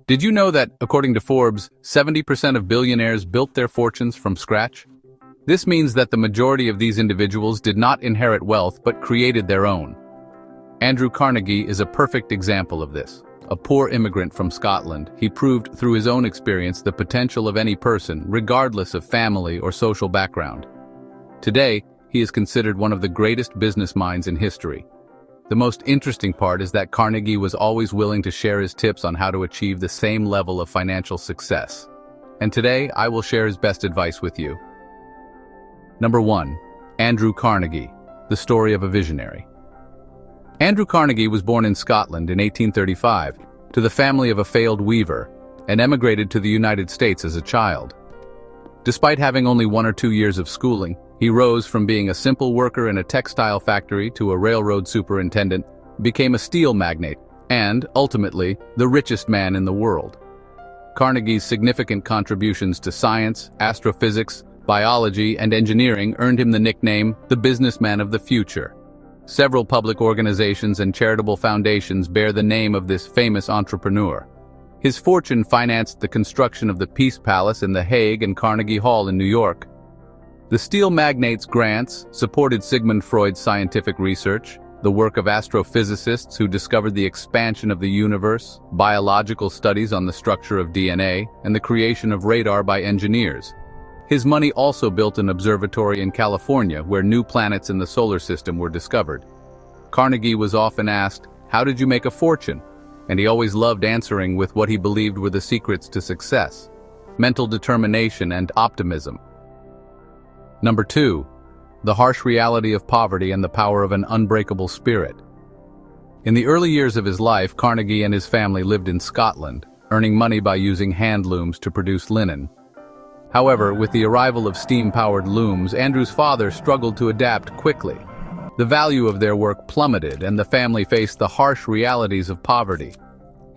Did you know that, according to Forbes, 70% of billionaires built their fortunes from scratch? This means that the majority of these individuals did not inherit wealth but created their own. Andrew Carnegie is a perfect example of this. A poor immigrant from Scotland, he proved through his own experience the potential of any person, regardless of family or social background. Today, he is considered one of the greatest business minds in history. The most interesting part is that Carnegie was always willing to share his tips on how to achieve the same level of financial success. And today, I will share his best advice with you. Number 1. Andrew Carnegie, the story of a visionary. Andrew Carnegie was born in Scotland in 1835 to the family of a failed weaver and emigrated to the United States as a child. Despite having only 1 or 2 years of schooling, he rose from being a simple worker in a textile factory to a railroad superintendent, became a steel magnate, and, ultimately, the richest man in the world. Carnegie's significant contributions to science, astrophysics, biology, and engineering earned him the nickname the businessman of the future. Several public organizations and charitable foundations bear the name of this famous entrepreneur. His fortune financed the construction of the Peace Palace in The Hague and Carnegie Hall in New York. The steel magnate's grants supported Sigmund Freud's scientific research, the work of astrophysicists who discovered the expansion of the universe, biological studies on the structure of DNA, and the creation of radar by engineers. His money also built an observatory in California where new planets in the solar system were discovered. Carnegie was often asked, "How did you make a fortune?" And he always loved answering with what he believed were the secrets to success: mental determination and optimism. Number 2. The harsh reality of poverty and the power of an unbreakable spirit. In the early years of his life, Carnegie and his family lived in Scotland, earning money by using hand looms to produce linen. However, with the arrival of steam-powered looms, Andrew's father struggled to adapt quickly. The value of their work plummeted, and the family faced the harsh realities of poverty.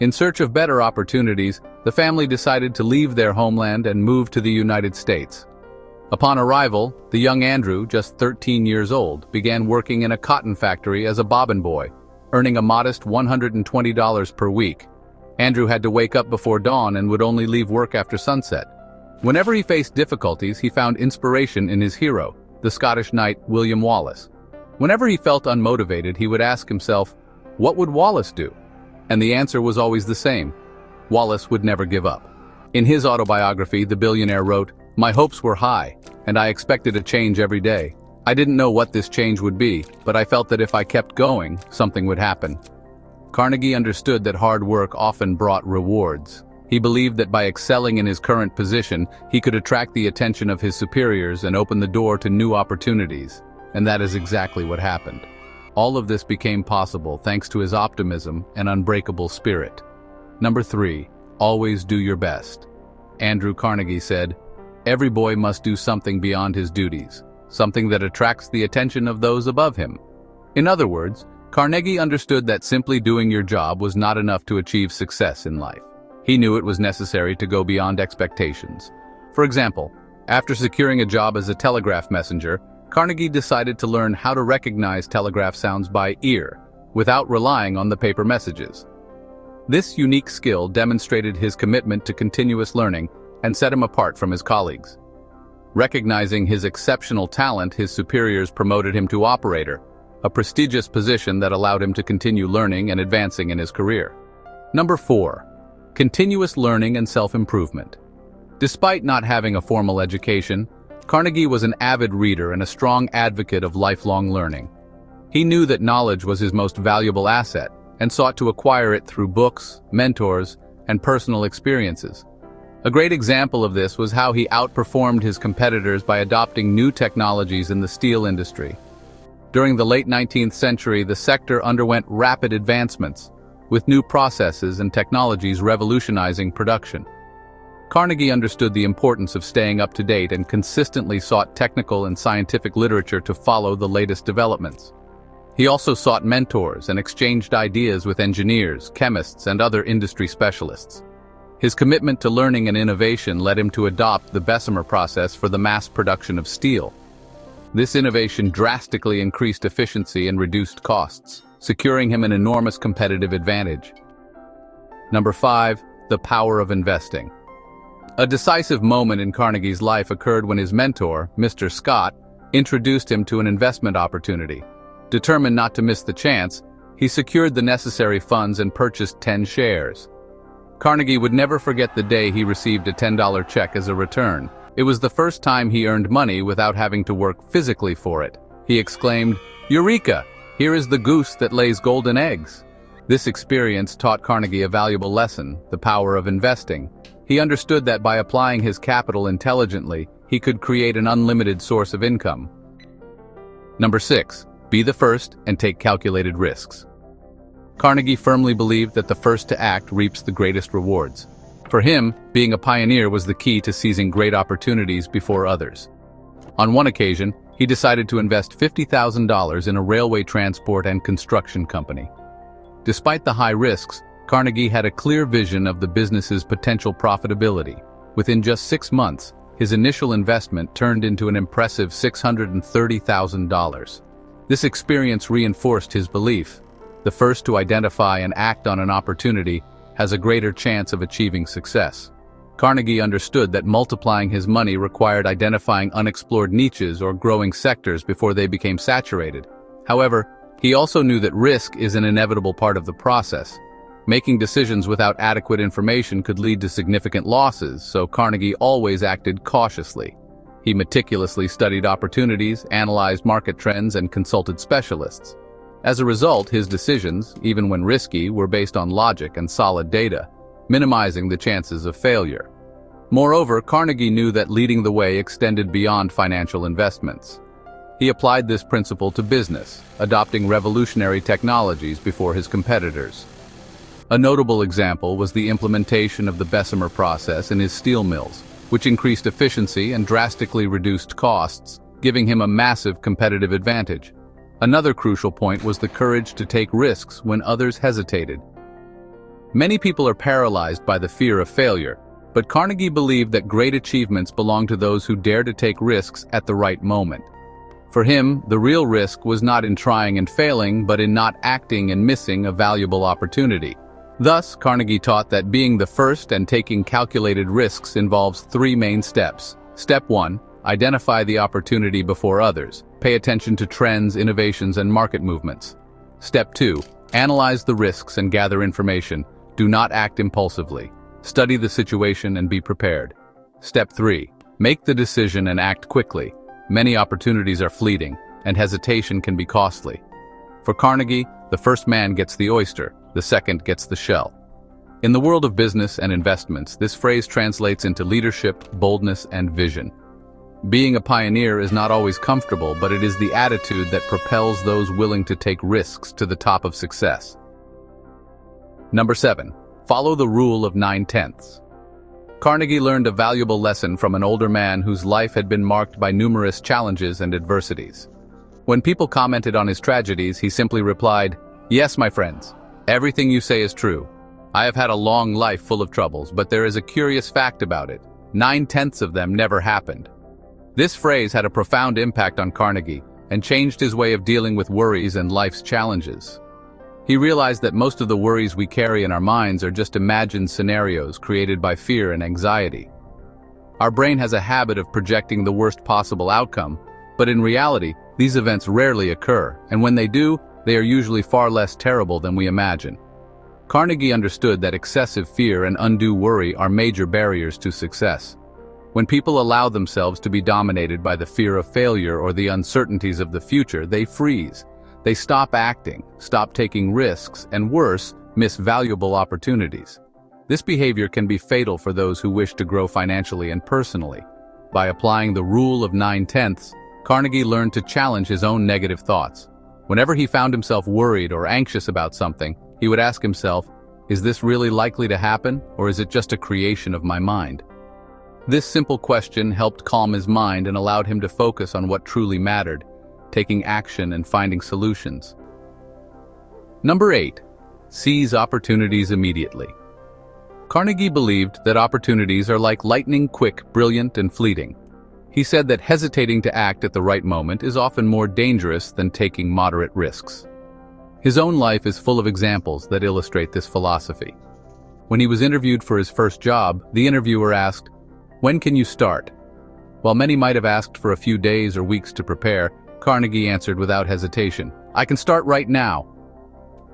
In search of better opportunities, the family decided to leave their homeland and move to the United States. Upon arrival, the young Andrew, just 13 years old, began working in a cotton factory as a bobbin boy, earning a modest $120 per week. Andrew had to wake up before dawn and would only leave work after sunset. Whenever he faced difficulties, he found inspiration in his hero, the Scottish knight William Wallace. Whenever he felt unmotivated, he would ask himself, what would Wallace do? And the answer was always the same: Wallace would never give up. In his autobiography, the billionaire wrote, "My hopes were high, and I expected a change every day. I didn't know what this change would be, but I felt that if I kept going, something would happen." Carnegie understood that hard work often brought rewards. He believed that by excelling in his current position, he could attract the attention of his superiors and open the door to new opportunities. And that is exactly what happened. All of this became possible thanks to his optimism and unbreakable spirit. Number 3. Always do your best. Andrew Carnegie said, "Every boy must do something beyond his duties, something that attracts the attention of those above him." In other words, Carnegie understood that simply doing your job was not enough to achieve success in life. He knew it was necessary to go beyond expectations. For example, after securing a job as a telegraph messenger, Carnegie decided to learn how to recognize telegraph sounds by ear, without relying on the paper messages. This unique skill demonstrated his commitment to continuous learning and set him apart from his colleagues. Recognizing his exceptional talent, his superiors promoted him to operator, a prestigious position that allowed him to continue learning and advancing in his career. Number 4. Continuous learning and self-improvement. Despite not having a formal education, Carnegie was an avid reader and a strong advocate of lifelong learning. He knew that knowledge was his most valuable asset and sought to acquire it through books, mentors, and personal experiences. A great example of this was how he outperformed his competitors by adopting new technologies in the steel industry. During the late 19th century, the sector underwent rapid advancements, with new processes and technologies revolutionizing production. Carnegie understood the importance of staying up to date and consistently sought technical and scientific literature to follow the latest developments. He also sought mentors and exchanged ideas with engineers, chemists, and other industry specialists. His commitment to learning and innovation led him to adopt the Bessemer process for the mass production of steel. This innovation drastically increased efficiency and reduced costs, securing him an enormous competitive advantage. Number 5. The power of investing. A decisive moment in Carnegie's life occurred when his mentor, Mr. Scott, introduced him to an investment opportunity. Determined not to miss the chance, he secured the necessary funds and purchased 10 shares. Carnegie would never forget the day he received a $10 check as a return. It was the first time he earned money without having to work physically for it. He exclaimed, "Eureka! Here is the goose that lays golden eggs." This experience taught Carnegie a valuable lesson, the power of investing. He understood that by applying his capital intelligently, he could create an unlimited source of income. Number 6. Be the first and take calculated risks. Carnegie firmly believed that the first to act reaps the greatest rewards. For him, being a pioneer was the key to seizing great opportunities before others. On one occasion, he decided to invest $50,000 in a railway transport and construction company. Despite the high risks, Carnegie had a clear vision of the business's potential profitability. Within just 6 months, his initial investment turned into an impressive $630,000. This experience reinforced his belief: the first to identify and act on an opportunity has a greater chance of achieving success. Carnegie understood that multiplying his money required identifying unexplored niches or growing sectors before they became saturated. However, he also knew that risk is an inevitable part of the process. Making decisions without adequate information could lead to significant losses, so Carnegie always acted cautiously. He meticulously studied opportunities, analyzed market trends, and consulted specialists. As a result, his decisions, even when risky, were based on logic and solid data, minimizing the chances of failure. Moreover, Carnegie knew that leading the way extended beyond financial investments. He applied this principle to business, adopting revolutionary technologies before his competitors. A notable example was the implementation of the Bessemer process in his steel mills, which increased efficiency and drastically reduced costs, giving him a massive competitive advantage. Another crucial point was the courage to take risks when others hesitated. Many people are paralyzed by the fear of failure, but Carnegie believed that great achievements belong to those who dare to take risks at the right moment. For him, the real risk was not in trying and failing, but in not acting and missing a valuable opportunity. Thus, Carnegie taught that being the first and taking calculated risks involves 3 main steps. Step 1. Identify the opportunity before others. Pay attention to trends, innovations, and market movements. Step 2. Analyze the risks and gather information. Do not act impulsively. Study the situation and be prepared. Step 3. Make the decision and act quickly. Many opportunities are fleeting, and hesitation can be costly. For Carnegie, the first man gets the oyster, the second gets the shell. In the world of business and investments, this phrase translates into leadership, boldness, and vision. Being a pioneer is not always comfortable, but it is the attitude that propels those willing to take risks to the top of success. Number 7. Follow the rule of 9/10. Carnegie learned a valuable lesson from an older man whose life had been marked by numerous challenges and adversities. When people commented on his tragedies, he simply replied, "Yes, my friends, everything you say is true. I have had a long life full of troubles, but there is a curious fact about it. 9/10 of them never happened." This phrase had a profound impact on Carnegie and changed his way of dealing with worries and life's challenges. He realized that most of the worries we carry in our minds are just imagined scenarios created by fear and anxiety. Our brain has a habit of projecting the worst possible outcome, but in reality, these events rarely occur, and when they do, they are usually far less terrible than we imagine. Carnegie understood that excessive fear and undue worry are major barriers to success. When people allow themselves to be dominated by the fear of failure or the uncertainties of the future, they freeze. They stop acting, stop taking risks, and worse, miss valuable opportunities. This behavior can be fatal for those who wish to grow financially and personally. By applying the rule of 9/10, Carnegie learned to challenge his own negative thoughts. Whenever he found himself worried or anxious about something, he would ask himself, "Is this really likely to happen, or is it just a creation of my mind?" This simple question helped calm his mind and allowed him to focus on what truly mattered, taking action and finding solutions. Number 8. Seize opportunities immediately. Carnegie believed that opportunities are like lightning quick, brilliant, and fleeting. He said that hesitating to act at the right moment is often more dangerous than taking moderate risks. His own life is full of examples that illustrate this philosophy. When he was interviewed for his first job, the interviewer asked, "When can you start?" While many might have asked for a few days or weeks to prepare, Carnegie answered without hesitation, "I can start right now."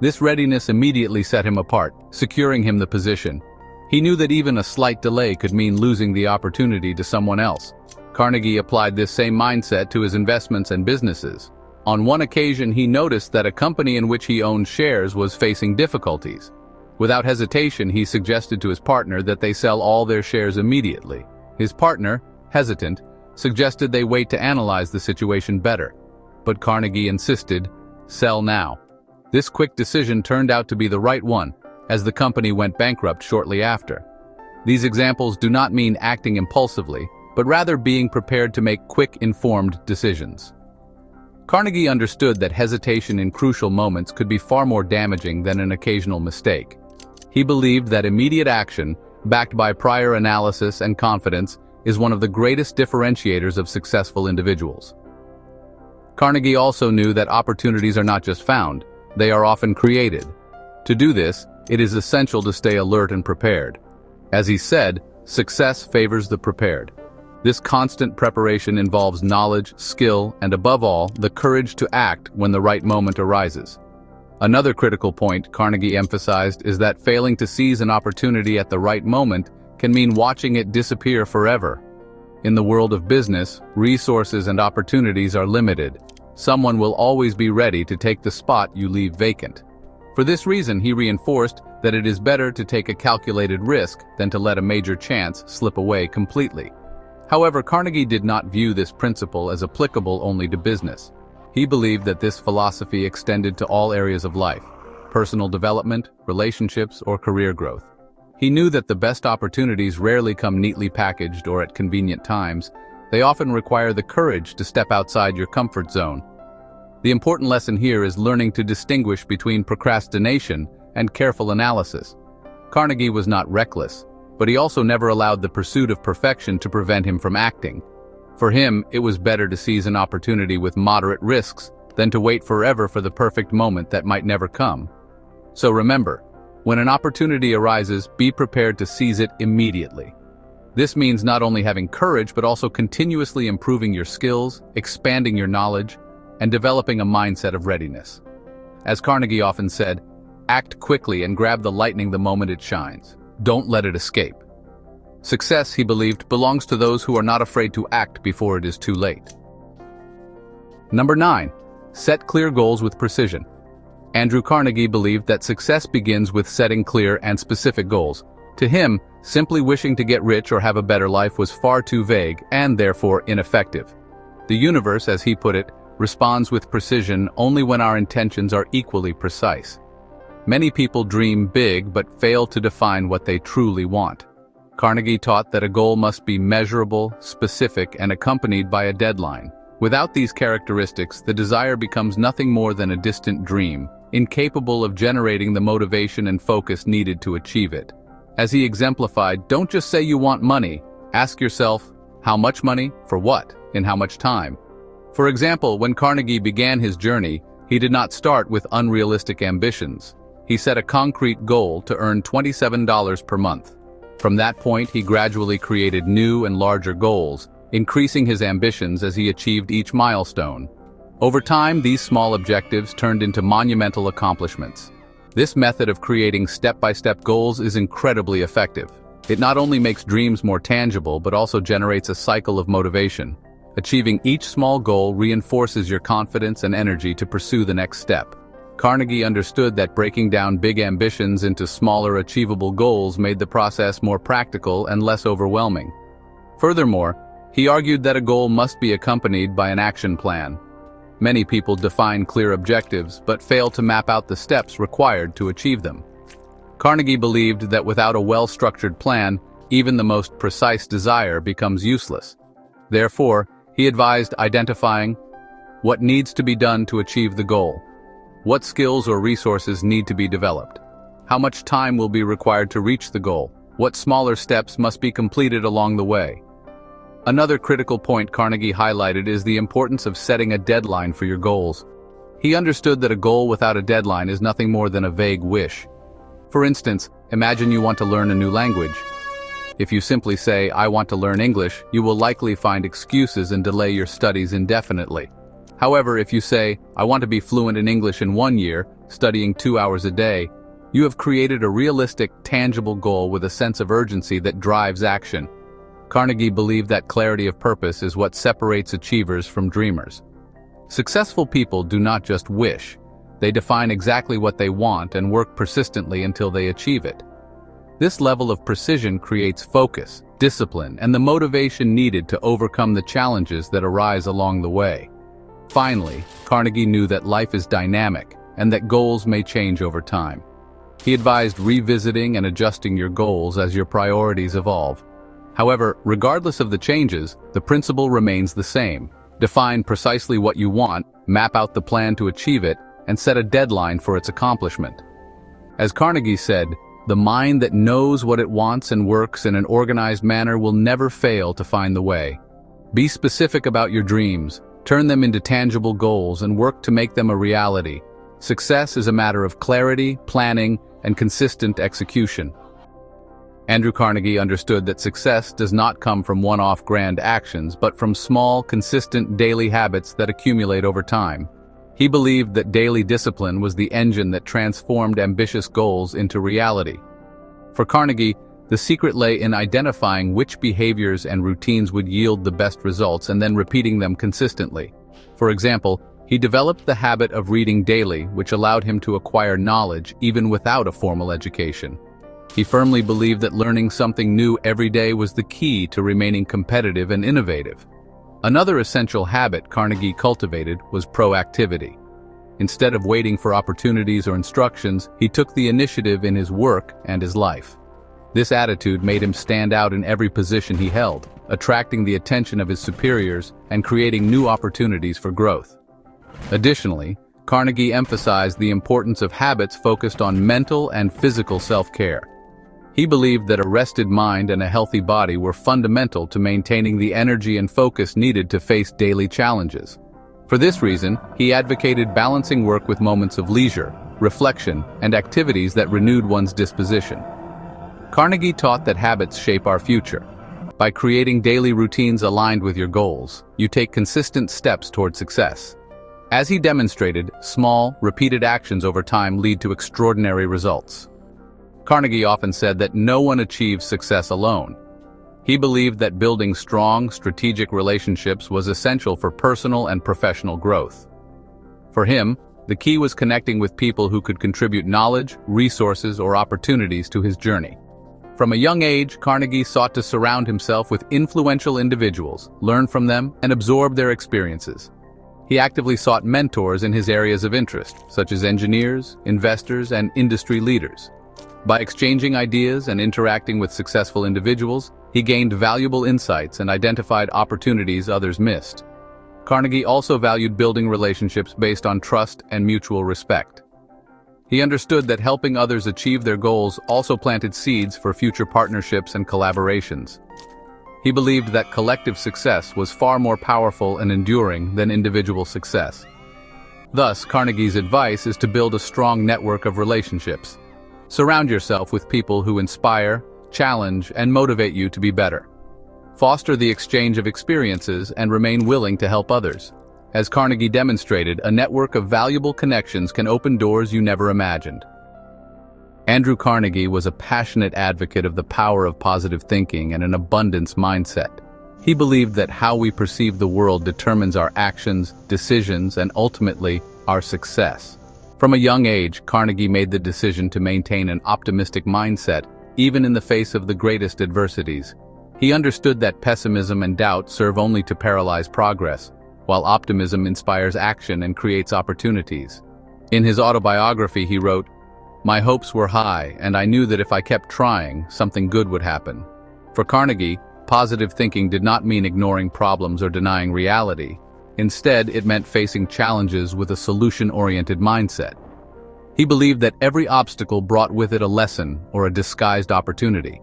This readiness immediately set him apart, securing him the position. He knew that even a slight delay could mean losing the opportunity to someone else. Carnegie applied this same mindset to his investments and businesses. On one occasion, he noticed that a company in which he owned shares was facing difficulties. Without hesitation, he suggested to his partner that they sell all their shares immediately. His partner, hesitant, suggested they wait to analyze the situation better. But Carnegie insisted, "Sell now." This quick decision turned out to be the right one, as the company went bankrupt shortly after. These examples do not mean acting impulsively, but rather being prepared to make quick, informed decisions. Carnegie understood that hesitation in crucial moments could be far more damaging than an occasional mistake. He believed that immediate action, backed by prior analysis and confidence, is one of the greatest differentiators of successful individuals. Carnegie also knew that opportunities are not just found, they are often created. To do this, it is essential to stay alert and prepared. As he said, success favors the prepared. This constant preparation involves knowledge, skill, and above all, the courage to act when the right moment arises. Another critical point Carnegie emphasized is that failing to seize an opportunity at the right moment can mean watching it disappear forever. In the world of business, resources and opportunities are limited. Someone will always be ready to take the spot you leave vacant. For this reason, he reinforced that it is better to take a calculated risk than to let a major chance slip away completely. However, Carnegie did not view this principle as applicable only to business. He believed that this philosophy extended to all areas of life, personal development, relationships, or career growth. He knew that the best opportunities rarely come neatly packaged or at convenient times. They often require the courage to step outside your comfort zone. The important lesson here is learning to distinguish between procrastination and careful analysis. Carnegie was not reckless, but he also never allowed the pursuit of perfection to prevent him from acting. For him, it was better to seize an opportunity with moderate risks than to wait forever for the perfect moment that might never come. So remember, when an opportunity arises, be prepared to seize it immediately. This means not only having courage, but also continuously improving your skills, expanding your knowledge, and developing a mindset of readiness. As Carnegie often said, act quickly and grab the lightning the moment it shines. Don't let it escape. Success, he believed, belongs to those who are not afraid to act before it is too late. Number 9. Set clear goals with precision. Andrew Carnegie believed that success begins with setting clear and specific goals. To him, simply wishing to get rich or have a better life was far too vague and therefore ineffective. The universe, as he put it, responds with precision only when our intentions are equally precise. Many people dream big but fail to define what they truly want. Carnegie taught that a goal must be measurable, specific, and accompanied by a deadline. Without these characteristics, the desire becomes nothing more than a distant dream, incapable of generating the motivation and focus needed to achieve it. As he exemplified, don't just say you want money, ask yourself, how much money, for what, in how much time? For example, when Carnegie began his journey, he did not start with unrealistic ambitions. He set a concrete goal to earn $27 per month. From that point, he gradually created new and larger goals, increasing his ambitions as he achieved each milestone. Over time, these small objectives turned into monumental accomplishments. This method of creating step-by-step goals is incredibly effective. It not only makes dreams more tangible, but also generates a cycle of motivation. Achieving each small goal reinforces your confidence and energy to pursue the next step. Carnegie understood that breaking down big ambitions into smaller, achievable goals made the process more practical and less overwhelming. Furthermore, he argued that a goal must be accompanied by an action plan. Many people define clear objectives, but fail to map out the steps required to achieve them. Carnegie believed that without a well-structured plan, even the most precise desire becomes useless. Therefore, he advised identifying what needs to be done to achieve the goal. What skills or resources need to be developed? How much time will be required to reach the goal? What smaller steps must be completed along the way? Another critical point Carnegie highlighted is the importance of setting a deadline for your goals. He understood that a goal without a deadline is nothing more than a vague wish. For instance, Imagine you want to learn a new language. If you simply say, "I want to learn English," you will likely find excuses and delay your studies indefinitely. However, if you say, "I want to be fluent in English in 1 year, studying 2 hours a day," you have created a realistic, tangible goal with a sense of urgency that drives action. Carnegie believed that clarity of purpose is what separates achievers from dreamers. Successful people do not just wish. They define exactly what they want and work persistently until they achieve it. This level of precision creates focus, discipline, and the motivation needed to overcome the challenges that arise along the way. Finally, Carnegie knew that life is dynamic and that goals may change over time. He advised revisiting and adjusting your goals as your priorities evolve. However, regardless of the changes, the principle remains the same. Define precisely what you want, map out the plan to achieve it, and set a deadline for its accomplishment. As Carnegie said, "The mind that knows what it wants and works in an organized manner will never fail to find the way." Be specific about your dreams, turn them into tangible goals, and work to make them a reality. Success is a matter of clarity, planning, and consistent execution. Andrew Carnegie understood that success does not come from one-off grand actions, but from small, consistent daily habits that accumulate over time. He believed that daily discipline was the engine that transformed ambitious goals into reality. For Carnegie, the secret lay in identifying which behaviors and routines would yield the best results and then repeating them consistently. For example, he developed the habit of reading daily, which allowed him to acquire knowledge even without a formal education. He firmly believed that learning something new every day was the key to remaining competitive and innovative. Another essential habit Carnegie cultivated was proactivity. Instead of waiting for opportunities or instructions, he took the initiative in his work and his life. This attitude made him stand out in every position he held, attracting the attention of his superiors and creating new opportunities for growth. Additionally, Carnegie emphasized the importance of habits focused on mental and physical self-care. He believed that a rested mind and a healthy body were fundamental to maintaining the energy and focus needed to face daily challenges. For this reason, he advocated balancing work with moments of leisure, reflection, and activities that renewed one's disposition. Carnegie taught that habits shape our future. By creating daily routines aligned with your goals, you take consistent steps toward success. As he demonstrated, small, repeated actions over time lead to extraordinary results. Carnegie often said that no one achieves success alone. He believed that building strong, strategic relationships was essential for personal and professional growth. For him, the key was connecting with people who could contribute knowledge, resources, or opportunities to his journey. From a young age, Carnegie sought to surround himself with influential individuals, learn from them, and absorb their experiences. He actively sought mentors in his areas of interest, such as engineers, investors, and industry leaders. By exchanging ideas and interacting with successful individuals, he gained valuable insights and identified opportunities others missed. Carnegie also valued building relationships based on trust and mutual respect. He understood that helping others achieve their goals also planted seeds for future partnerships and collaborations. He believed that collective success was far more powerful and enduring than individual success. Thus, Carnegie's advice is to build a strong network of relationships. Surround yourself with people who inspire, challenge, and motivate you to be better. Foster the exchange of experiences and remain willing to help others. As Carnegie demonstrated, a network of valuable connections can open doors you never imagined. Andrew Carnegie was a passionate advocate of the power of positive thinking and an abundance mindset. He believed that how we perceive the world determines our actions, decisions, and ultimately, our success. From a young age, Carnegie made the decision to maintain an optimistic mindset, even in the face of the greatest adversities. He understood that pessimism and doubt serve only to paralyze progress, while optimism inspires action and creates opportunities. In his autobiography, he wrote, "My hopes were high, and I knew that if I kept trying, something good would happen." For Carnegie, positive thinking did not mean ignoring problems or denying reality. Instead, it meant facing challenges with a solution-oriented mindset. He believed that every obstacle brought with it a lesson or a disguised opportunity.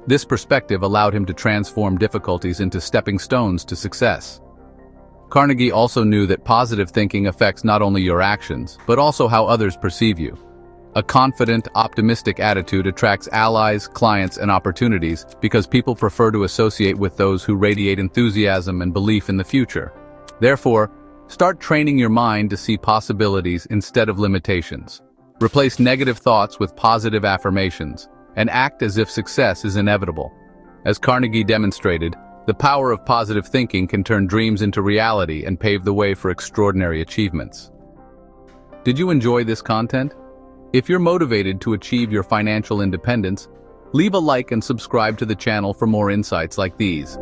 This perspective allowed him to transform difficulties into stepping stones to success. Carnegie also knew that positive thinking affects not only your actions, but also how others perceive you. A confident, optimistic attitude attracts allies, clients, and opportunities because people prefer to associate with those who radiate enthusiasm and belief in the future. Therefore, start training your mind to see possibilities instead of limitations. Replace negative thoughts with positive affirmations, and act as if success is inevitable. As Carnegie demonstrated, the power of positive thinking can turn dreams into reality and pave the way for extraordinary achievements. Did you enjoy this content? If you're motivated to achieve your financial independence, leave a like and subscribe to the channel for more insights like these.